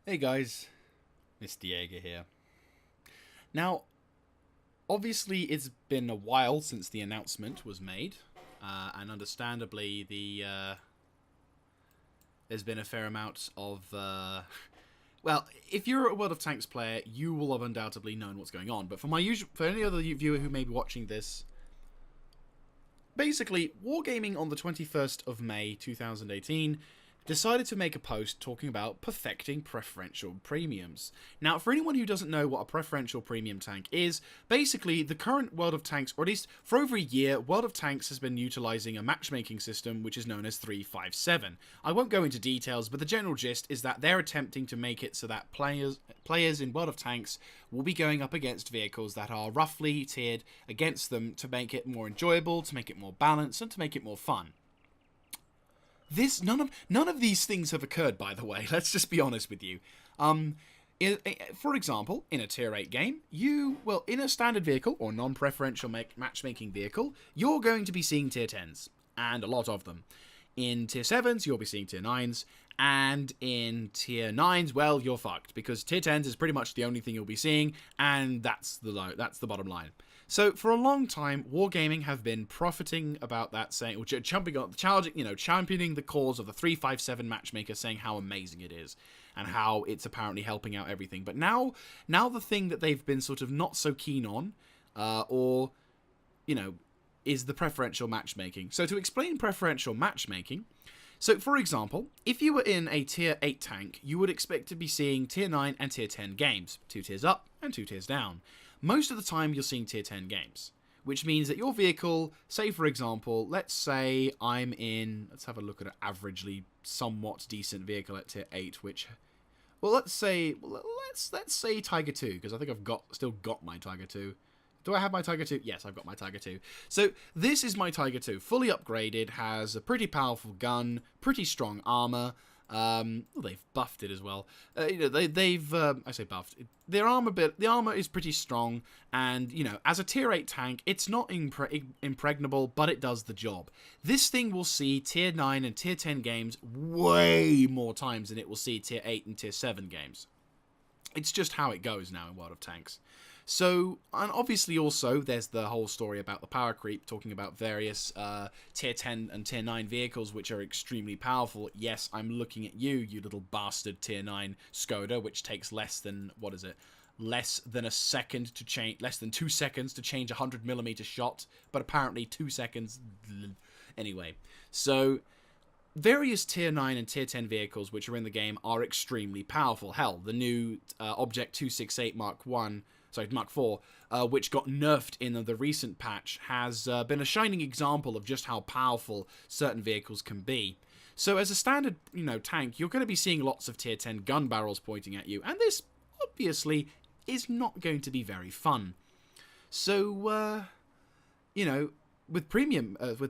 Hey guys, Mr. Jaeger here. Now, obviously, it's been a while since the announcement was made, and understandably, there's been a fair amount of. Well, if you're a World of Tanks player, you will have undoubtedly known what's going on. But for any other viewer who may be watching this, basically, Wargaming on the 21st of May 2018 decided to make a post talking about perfecting preferential premiums. Now, for anyone who doesn't know what a preferential premium tank is, basically the current World of Tanks, or at least for over a year, World of Tanks has been utilizing a matchmaking system which is known as 357. I won't go into details, but the general gist is that they're attempting to make it so that players in World of Tanks will be going up against vehicles that are roughly tiered against them to make it more enjoyable, to make it more balanced, and to make it more fun. None of these things have occurred, by the way. Let's just be honest with you. For example, in a tier 8 game, in a standard vehicle or non-preferential matchmaking vehicle, you're going to be seeing tier 10s, and a lot of them. In tier 7s, you'll be seeing tier 9s, and in tier 9s, well, you're fucked, because tier 10s is pretty much the only thing you'll be seeing, and that's the bottom line. So for a long time, Wargaming have been profiting about that, saying, or championing the cause of the 357 matchmaker, saying how amazing it is and how it's apparently helping out everything. But now the thing that they've been sort of not so keen on, is the preferential matchmaking. So to explain preferential matchmaking, so for example, if you were in a tier 8 tank, you would expect to be seeing tier 9 and tier 10 games, 2 tiers up and 2 tiers down. Most of the time you're seeing tier 10 games, which means that your vehicle, say for example, let's say let's have a look at an averagely somewhat decent vehicle at tier 8, let's say Tiger 2, because I think I've still got my Tiger 2. Do I have my Tiger 2? Yes, I've got my Tiger 2. So this is my Tiger 2, fully upgraded, has a pretty powerful gun, pretty strong armor. They've buffed it as well. I say buffed. The armor is pretty strong, and as a tier 8 tank, it's not impregnable, but it does the job. This thing will see tier 9 and tier 10 games way more times than it will see tier 8 and tier 7 games. It's just how it goes now in World of Tanks. So, and obviously also, there's the whole story about the power creep, talking about various tier 10 and tier 9 vehicles, which are extremely powerful. Yes, I'm looking at you little bastard tier 9 Skoda, which takes less than 2 seconds to change a 100mm shot, but apparently 2 seconds. Anyway, so various tier 9 and tier 10 vehicles which are in the game are extremely powerful. Hell, the new Object 268 Mark 4, which got nerfed in the recent patch, has been a shining example of just how powerful certain vehicles can be. So as a standard, tank, you're going to be seeing lots of tier 10 gun barrels pointing at you, and this obviously is not going to be very fun. So, with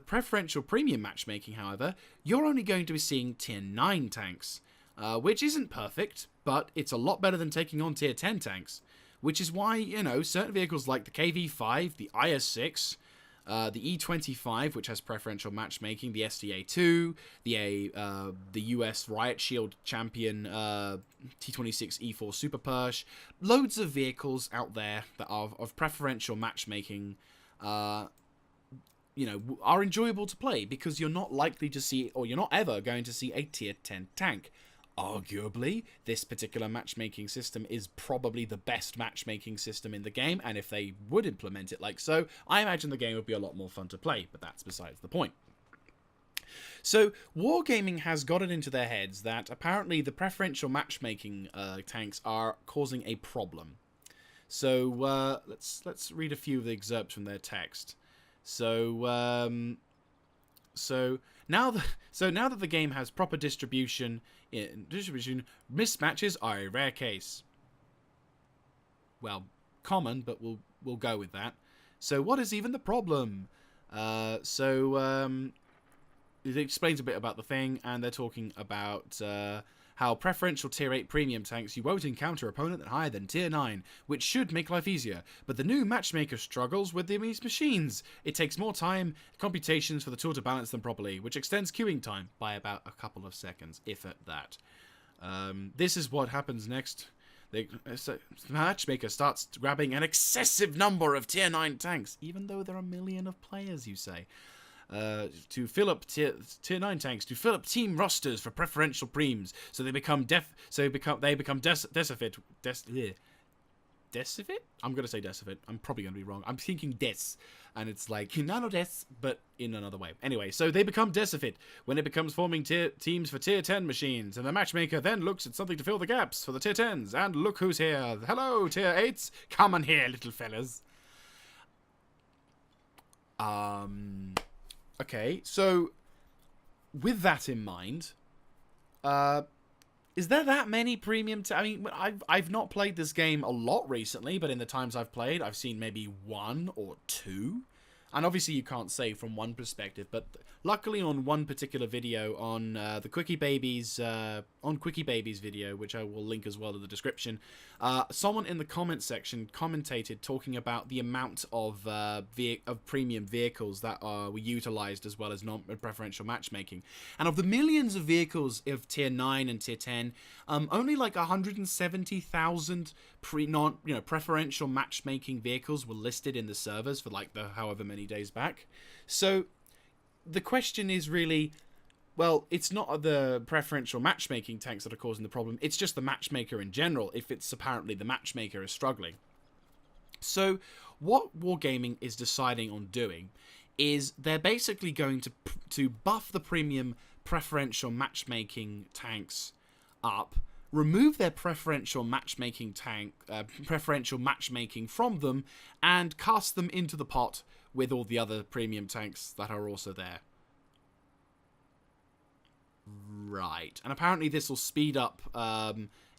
preferential premium matchmaking, however, you're only going to be seeing tier 9 tanks, which isn't perfect, but it's a lot better than taking on tier 10 tanks. Which is why, certain vehicles like the KV-5, the IS-6, the E-25, which has preferential matchmaking, the SDA-2, the US Riot Shield Champion T-26 E4 Super Persh, loads of vehicles out there that are of preferential matchmaking, are enjoyable to play because you're not likely to see, or you're not ever going to see a tier 10 tank. Arguably, this particular matchmaking system is probably the best matchmaking system in the game, and if they would implement it like so, I imagine the game would be a lot more fun to play, but that's besides the point. So, Wargaming has got it into their heads that apparently the preferential matchmaking tanks are causing a problem. So, let's read a few of the excerpts from their text. So now that the game has proper distribution, mismatches are a rare case. Well, common, but we'll go with that. So what is even the problem? It explains a bit about the thing, and they're talking about how preferential tier 8 premium tanks, you won't encounter opponent that higher than tier 9, which should make life easier, but the new matchmaker struggles with these machines. It takes more time, computations for the tool to balance them properly, which extends queuing time by about a couple of seconds, if at that. This is what happens next. The matchmaker starts grabbing an excessive number of tier 9 tanks, even though there are a million of players, you say. To fill up tier 9 tanks, to fill up team rosters for preferential preems, so they become decifit. Decifit? I'm gonna say decifit. I'm probably gonna be wrong. I'm thinking des, and it's like nano des, but in another way. Anyway, so they become decifit when it becomes forming teams for tier 10 machines, and the matchmaker then looks at something to fill the gaps for the tier 10s. And look who's here! Hello, tier 8s. Come on here, little fellas. Okay, so with that in mind, is there that many premium? I mean, I've not played this game a lot recently, but in the times I've played, I've seen maybe 1 or 2. And obviously you can't say from one perspective, but luckily on one particular video on the Quickie Babies video, which I will link as well in the description, someone in the comment section commentated talking about the amount of premium vehicles that were utilized as well as non-preferential matchmaking. And of the millions of vehicles of tier 9 and tier 10, only like 170,000 preferential matchmaking vehicles were listed in the servers for like the however many days back. So the question is really, well, it's not the preferential matchmaking tanks that are causing the problem, it's just the matchmaker in general, if it's apparently the matchmaker is struggling. So what Wargamming is deciding on doing is they're basically going to buff the premium preferential matchmaking tanks up, remove their preferential matchmaking from them, and cast them into the pot with all the other premium tanks that are also there. Right. And apparently this will speed up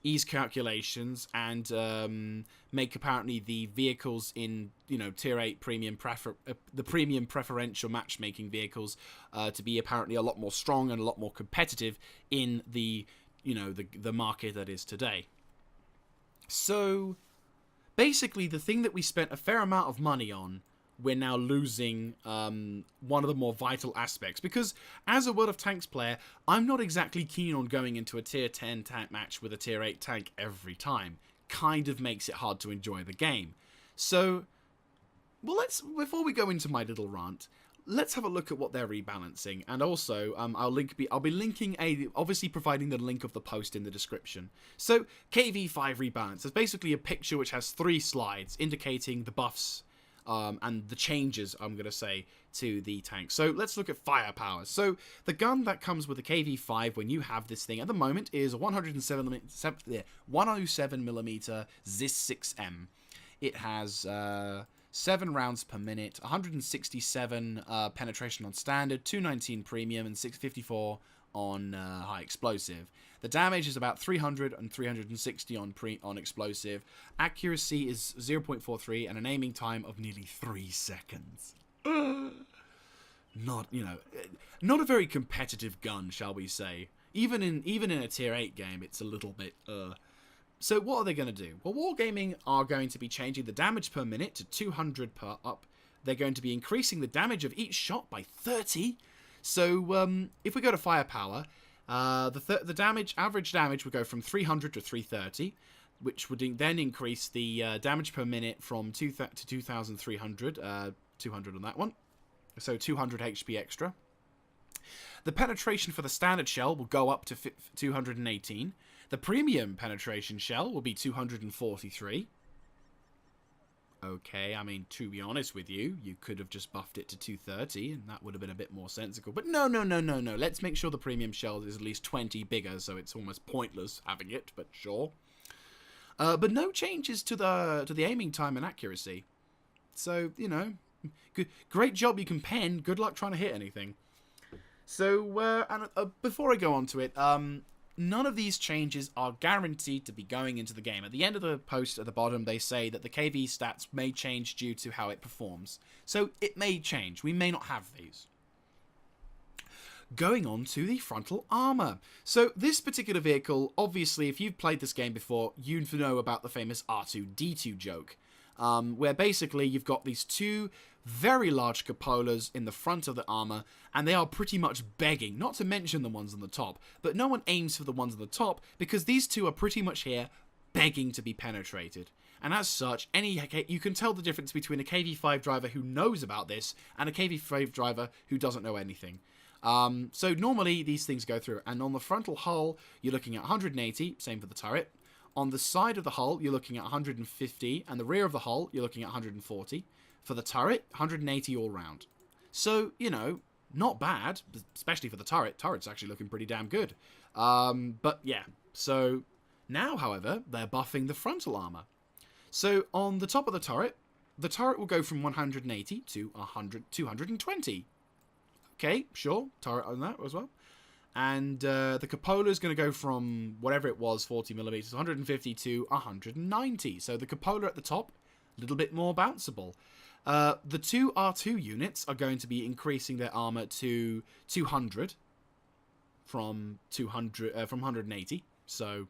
ease calculations and make apparently the vehicles in, tier 8 premium the premium preferential matchmaking vehicles to be apparently a lot more strong and a lot more competitive in the the market that is today. So basically the thing that we spent a fair amount of money on, we're now losing one of the more vital aspects, because as a World of Tanks player, I'm not exactly keen on going into a tier 10 tank match with a tier 8 tank every time. Kind of makes it hard to enjoy the game. So, well, before we go into my little rant, let's have a look at what they're rebalancing, and also I'll be linking obviously providing the link of the post in the description. So KV5 rebalance is basically a picture which has 3 slides indicating the buffs and the changes, I'm going to say, to the tank. So let's look at firepower. So the gun that comes with the KV5 when you have this thing at the moment is a 107mm ZIS-6M. It has 7 rounds per minute, 167 penetration on standard, 219 premium, and 654 on high explosive. The damage is about 300 and 360 on explosive. Accuracy is 0.43 and an aiming time of nearly 3 seconds. Not a very competitive gun, shall we say. Even in a tier 8 game, it's a little bit So what are they going to do? Well, Wargamming are going to be changing the damage per minute to 200 per up. They're going to be increasing the damage of each shot by 30. So if we go to firepower, the average damage would go from 300 to 330, which would then increase the damage per minute from 2,000 to 2,300, 200 on that one. So 200 HP extra. The penetration for the standard shell will go up to 218. The premium penetration shell will be 243. Okay, I mean, to be honest with you, you could have just buffed it to 230, and that would have been a bit more sensible. But no. Let's make sure the premium shell is at least 20 bigger, so it's almost pointless having it, but sure. But no changes to the aiming time and accuracy. So, great job you can pen. Good luck trying to hit anything. So, before I go on to it, none of these changes are guaranteed to be going into the game. At the end of the post at the bottom, they say that the KV stats may change due to how it performs. So it may change. We may not have these. Going on to the frontal armor. So this particular vehicle, obviously, if you've played this game before, you know about the famous R2-D2 joke. Where basically you've got these 2 very large cupolas in the front of the armor, and they are pretty much begging, not to mention the ones on the top, but no one aims for the ones on the top because these two are pretty much here begging to be penetrated. And as such, you can tell the difference between a KV5 driver who knows about this and a KV5 driver who doesn't know anything. So normally these things go through, and on the frontal hull you're looking at 180, same for the turret. On the side of the hull you're looking at 150, and the rear of the hull you're looking at 140. For the turret, 180 all round. So, you know, not bad, especially for the turret. Turret's actually looking pretty damn good. But yeah, so now, however, they're buffing the frontal armor. So on the top of the turret will go from 180 to 220. Okay, sure, turret on that as well. And the cupola is going to go from whatever it was, 40 millimeters, 150 to 190. So the cupola at the top, a little bit more bounceable. The two R2 units are going to be increasing their armor to 200 from 180. So,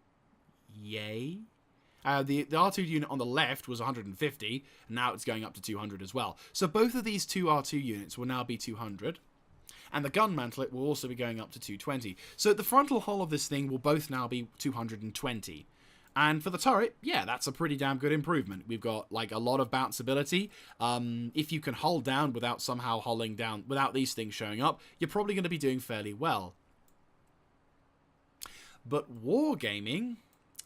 yay. The R2 unit on the left was 150, and now it's going up to 200 as well. So both of these two R2 units will now be 200. And the gun mantlet will also be going up to 220. So the frontal hull of this thing will both now be 220. And for the turret, yeah, that's a pretty damn good improvement. We've got, like, a lot of bounceability. If you can hull down without somehow hulling down, without these things showing up, you're probably going to be doing fairly well. But Wargamming,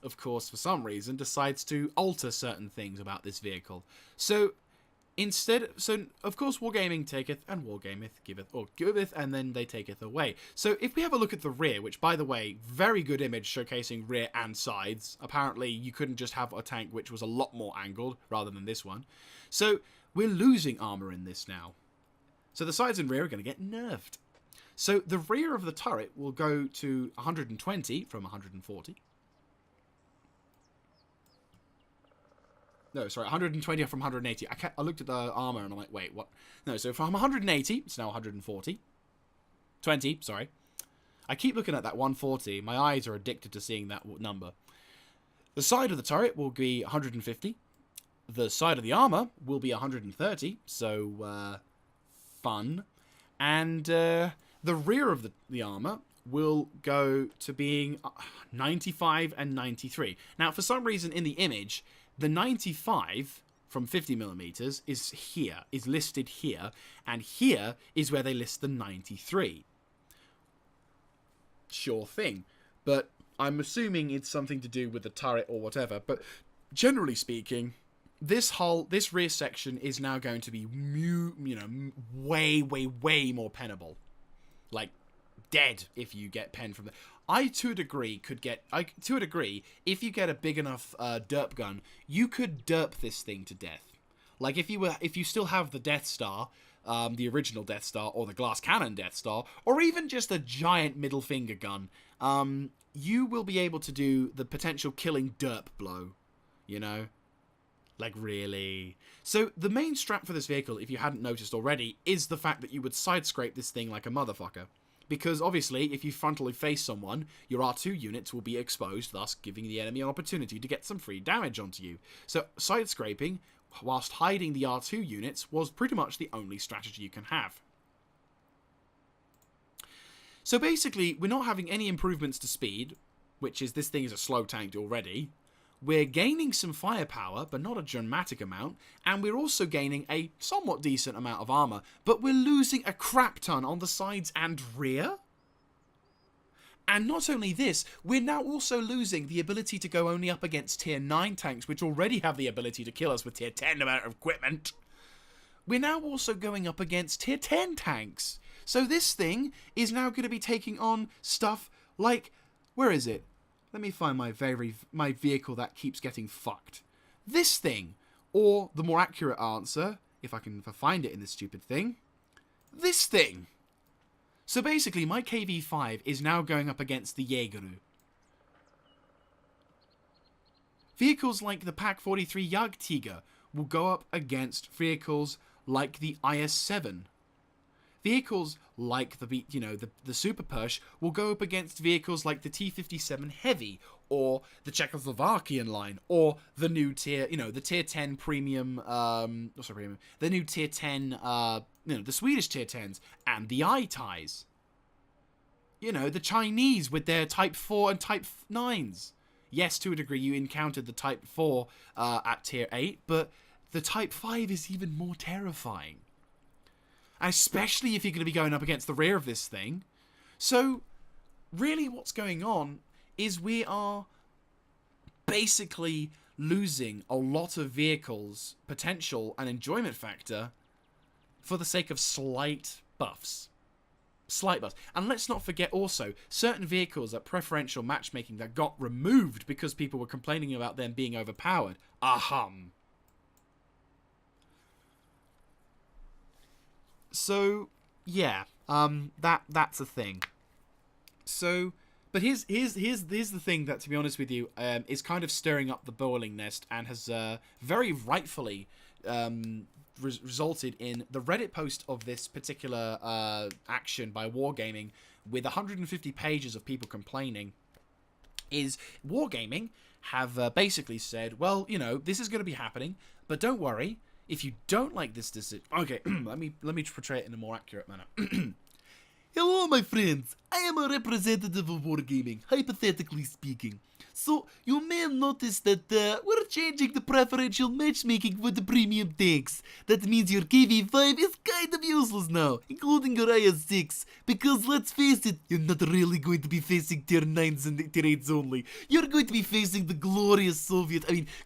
of course, for some reason, decides to alter certain things about this vehicle. So, of course, Wargamming taketh, and Wargameth giveth, or giveth, and then they taketh away. So, if we have a look at the rear, which, by the way, very good image showcasing rear and sides. Apparently, you couldn't just have a tank which was a lot more angled, rather than this one. So, we're losing armor in this now. So, the sides and rear are going to get nerfed. So, the rear of the turret will go to 120 from 140. No, sorry, 120 from 180. I looked at the armor and I'm like, wait, what? No, so from 180, it's now 140. 20, sorry. I keep looking at that 140. My eyes are addicted to seeing that number. The side of the turret will be 150. The side of the armor will be 130, so fun. And the rear of the armor will go to being 95 and 93. Now, for some reason in the image, the 95 from 50 millimeters is here, is listed here, and here is where they list the 93. Sure thing, but I'm assuming it's something to do with the turret or whatever, but generally speaking, this rear section is now going to be, way, way, way more pennable. Like, dead if you get pen from the... to a degree, if you get a big enough derp gun, you could derp this thing to death. Like, if you still have the Death Star, the original Death Star, or the glass cannon Death Star, or even just a giant middle finger gun, you will be able to do the potential killing derp blow, you know? Like, really? So, the main strat for this vehicle, if you hadn't noticed already, is the fact that you would side scrape this thing like a motherfucker. Because, obviously, if you frontally face someone, your R2 units will be exposed, thus giving the enemy an opportunity to get some free damage onto you. So, side scraping, whilst hiding the R2 units, was pretty much the only strategy you can have. So, basically, we're not having any improvements to speed, which is, this thing is a slow tank already. We're gaining some firepower, but not a dramatic amount, and we're also gaining a somewhat decent amount of armor, but we're losing a crap ton on the sides and rear? And not only this, we're now also losing the ability to go only up against tier 9 tanks, which already have the ability to kill us with tier 10 amount of equipment. We're now also going up against tier 10 tanks. So this thing is now going to be taking on stuff like, where is it? Let me find my vehicle that keeps getting fucked. This thing. Or, the more accurate answer, if I can find it in this stupid thing, this thing. So basically, my KV5 is now going up against the Jaeger. Vehicles like the Pak-43 Jagdtiger will go up against vehicles like the IS-7. vehicles like the Super Persh will go up against vehicles like the T57 Heavy or the Czechoslovakian line or the new tier, the tier 10 premium, the new tier 10, the Swedish tier 10s and the I-Ties. The Chinese with their Type 4 and Type 9s. Yes, to a degree, you encountered the Type 4 at tier 8, but the Type 5 is even more terrifying. Especially if you're going to be going up against the rear of this thing. So, really what's going on is we are basically losing a lot of vehicles' potential and enjoyment factor for the sake of slight buffs. Slight buffs. And let's not forget also, certain vehicles at preferential matchmaking that got removed because people were complaining about them being overpowered. So, yeah, that's a thing. So, but here's the thing that, to be honest with you, is kind of stirring up the boiling nest and has very rightfully resulted in the Reddit post of this particular action by Wargamming with 150 pages of people complaining. Is Wargamming have basically said, well, this is going to be happening, but don't worry. If you don't like this decision... Okay, let me portray it in a more accurate manner. Hello, my friends. I am a representative of Wargamming, hypothetically speaking. So, you may have noticed that we're changing the preferential matchmaking for the premium tanks. That means your KV5 is kind of useless now, including your IS-6. Because, let's face it, you're not really going to be facing tier 9s and tier 8s only. You're going to be facing the glorious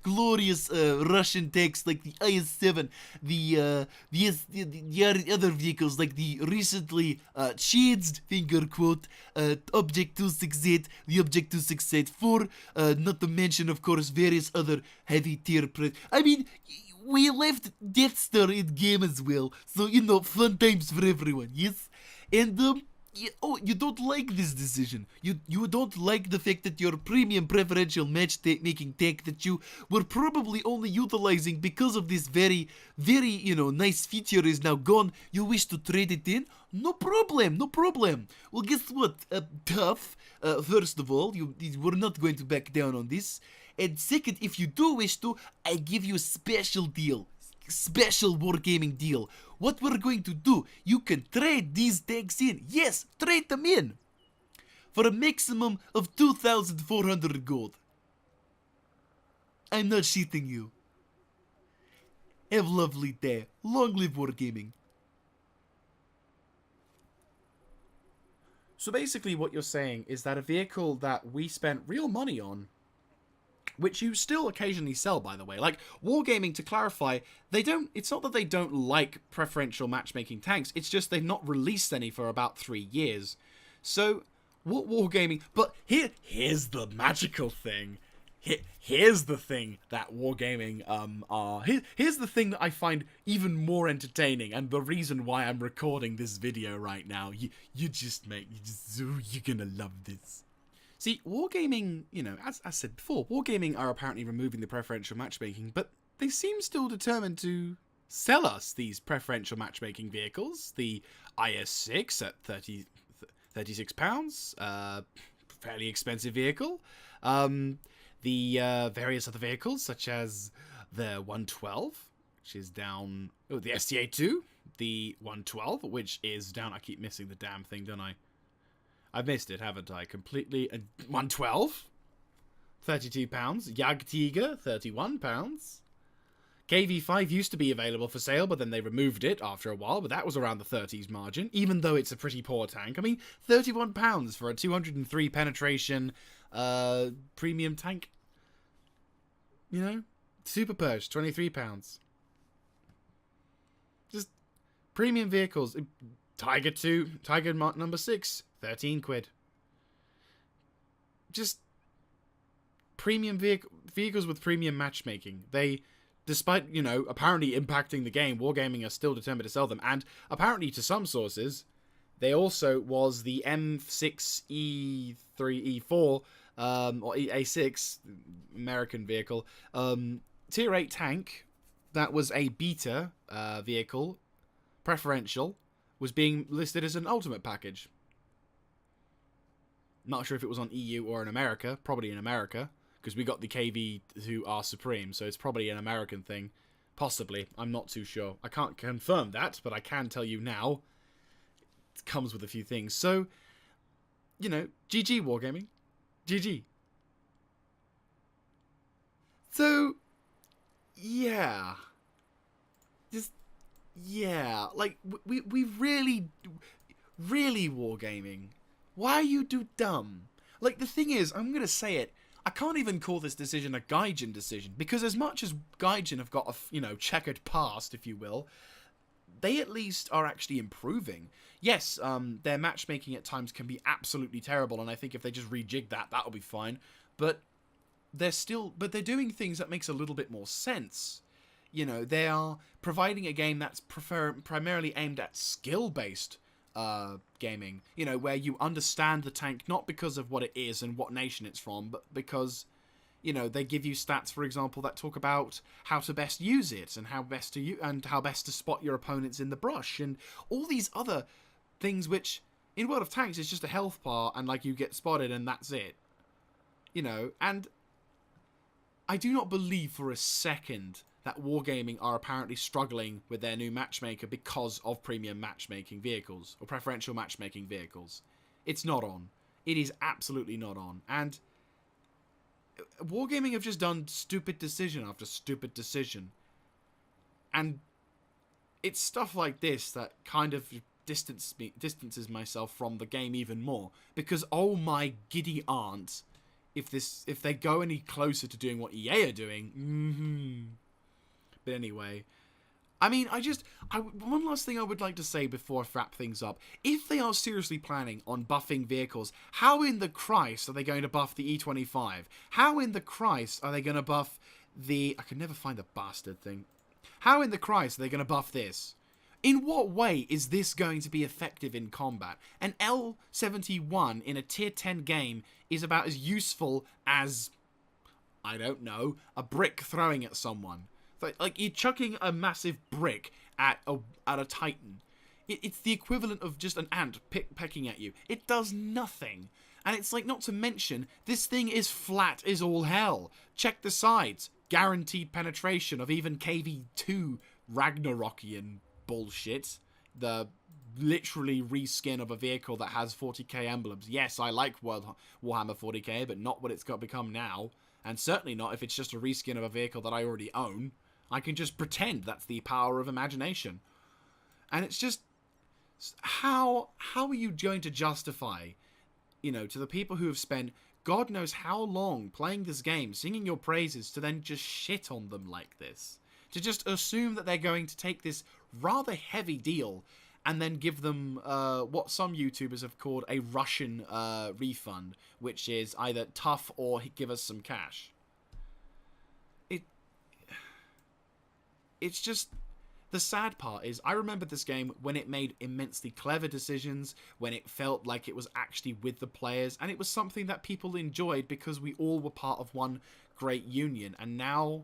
glorious Russian tanks like the IS-7, the other vehicles like the recently changed, finger quote, Object 268, the Object 268-4, not to mention, of course, various other heavy tier we left Death Star in game as well, so, fun times for everyone, yes? And, you don't like this decision. You don't like the fact that your premium preferential matchmaking tank that you were probably only utilizing because of this very, very, nice feature is now gone. You wish to trade it in? No problem. Well, guess what? Tough. First of all, we're not going to back down on this. And second, if you do wish to, I give you a special deal. Special Wargamming deal. What we're going to do, you can trade these tanks in. Yes, trade them in. For a maximum of 2,400 gold. I'm not cheating you. Have a lovely day. Long live Wargamming. So basically what you're saying is that a vehicle that we spent real money on, which you still occasionally sell, by the way. Like, Wargamming, to clarify, it's not that they don't like preferential matchmaking tanks, it's just they've not released any for about 3 years. So, what Wargamming... But here's the magical thing. Here's the thing that Wargamming are... Here's the thing that I find even more entertaining, and the reason why I'm recording this video right now. You're gonna love this. See, Wargamming, as I said before, Wargamming are apparently removing the preferential matchmaking, but they seem still determined to sell us these preferential matchmaking vehicles. The IS-6 at £36, fairly expensive vehicle. The various other vehicles, such as the 112, which is down... Oh, the STA-2, the 112, which is down... I keep missing the damn thing, don't I? I've missed it, haven't I? Completely. 112, £32. Jaeger, £31. KV5 used to be available for sale, but then they removed it after a while, but that was around the 30s margin, even though it's a pretty poor tank. I mean, £31 for a 203 penetration premium tank. Super Persh, £23. Just premium vehicles. Tiger 2, Tiger number 6, 13 quid. Just premium vehicles with premium matchmaking. They, despite, apparently impacting the game, Wargamming are still determined to sell them. And apparently, to some sources, they also was the M6E3, E4, or A6, American vehicle, tier 8 tank that was a beta vehicle, preferential, was being listed as an ultimate package. Not sure if it was on EU or in America. Probably in America, because we got the KV2R Supreme, so it's probably an American thing. Possibly. I'm not too sure. I can't confirm that, but I can tell you now. It comes with a few things. So, you know, GG Wargamming. GG. So, yeah. Just, yeah. Like, we really Wargamming. Why are you too dumb? Like, the thing is, I'm going to say it, I can't even call this decision a Gaijin decision, because as much as Gaijin have got a, you know, checkered past, if you will, they at least are actually improving. Yes, their matchmaking at times can be absolutely terrible, and I think if they just rejig that, that'll be fine. But they're doing things that makes a little bit more sense. You know, they are providing a game that's primarily aimed at skill-based gaming, you know, where you understand the tank not because of what it is and what nation it's from, but because, you know, they give you stats, for example, that talk about how to best use it and how best to spot your opponents in the brush and all these other things, which in World of Tanks is just a health bar and like you get spotted and that's it, you know. And I do not believe for a second that Wargamming are apparently struggling with their new matchmaker because of premium matchmaking vehicles, or preferential matchmaking vehicles. It's not on. It is absolutely not on. And Wargamming have just done stupid decision after stupid decision. And it's stuff like this that kind of distances myself from the game even more. Because, oh my giddy aunt, if they go any closer to doing what EA are doing, But anyway, I mean, one last thing I would like to say before I wrap things up. If they are seriously planning on buffing vehicles, how in the Christ are they going to buff the E25? How in the Christ are they going to buff the... I can never find the bastard thing. How in the Christ are they going to buff this? In what way is this going to be effective in combat? An L71 in a tier 10 game is about as useful as, I don't know, a brick throwing at someone. Like, you're chucking a massive brick at a titan. It's the equivalent of just an ant pecking at you. It does nothing. And it's like, not to mention, this thing is flat as all hell. Check the sides. Guaranteed penetration of even KV2 Ragnarokian bullshit. The literally reskin of a vehicle that has 40k emblems. Yes, I like Warhammer 40k, but not what it's got become now. And certainly not if it's just a reskin of a vehicle that I already own. I can just pretend that's the power of imagination. And it's just, how are you going to justify, you know, to the people who have spent God knows how long playing this game, singing your praises, to then just shit on them like this? To just assume that they're going to take this rather heavy deal and then give them what some YouTubers have called a Russian refund, which is either tough or give us some cash. It's just, the sad part is, I remember this game when it made immensely clever decisions, when it felt like it was actually with the players, and it was something that people enjoyed because we all were part of one great union. And now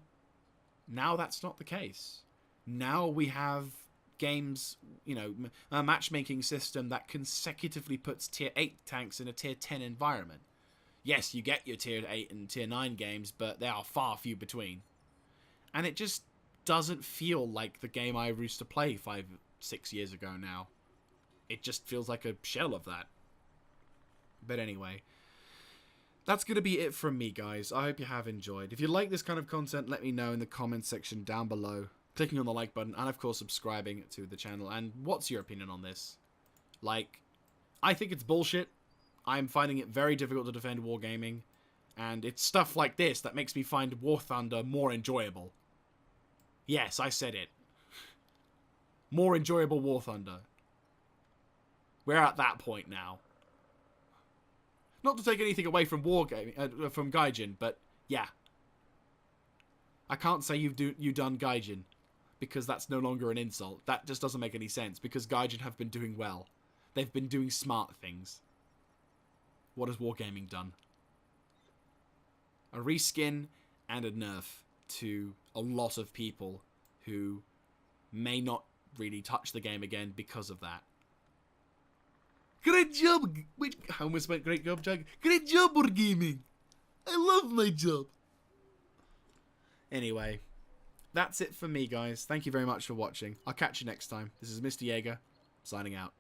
that's not the case. Now we have games, you know, a matchmaking system that consecutively puts tier 8 tanks in a tier 10 environment. Yes, you get your tier 8 and tier 9 games, but they are far few between. And it just doesn't feel like the game I used to play 5-6 years ago now. It just feels like a shell of that. But anyway, that's going to be it from me, guys. I hope you have enjoyed. If you like this kind of content, let me know in the comments section down below. Clicking on the like button, and of course subscribing to the channel. And what's your opinion on this? Like, I think it's bullshit. I'm finding it very difficult to defend Wargamming. And it's stuff like this that makes me find War Thunder more enjoyable. Yes, I said it. More enjoyable War Thunder. We're at that point now. Not to take anything away from Wargaming, from Gaijin, but yeah. I can't say you done Gaijin, because that's no longer an insult. That just doesn't make any sense, because Gaijin have been doing well. They've been doing smart things. What has Wargamming done? A reskin and a nerf to a lot of people who may not really touch the game again because of that. Great job. Wait, I almost went great job, Jaeger. Great job, Wargamming. I love my job. Anyway, that's it for me, guys. Thank you very much for watching. I'll catch you next time. This is Mr. Jaeger, signing out.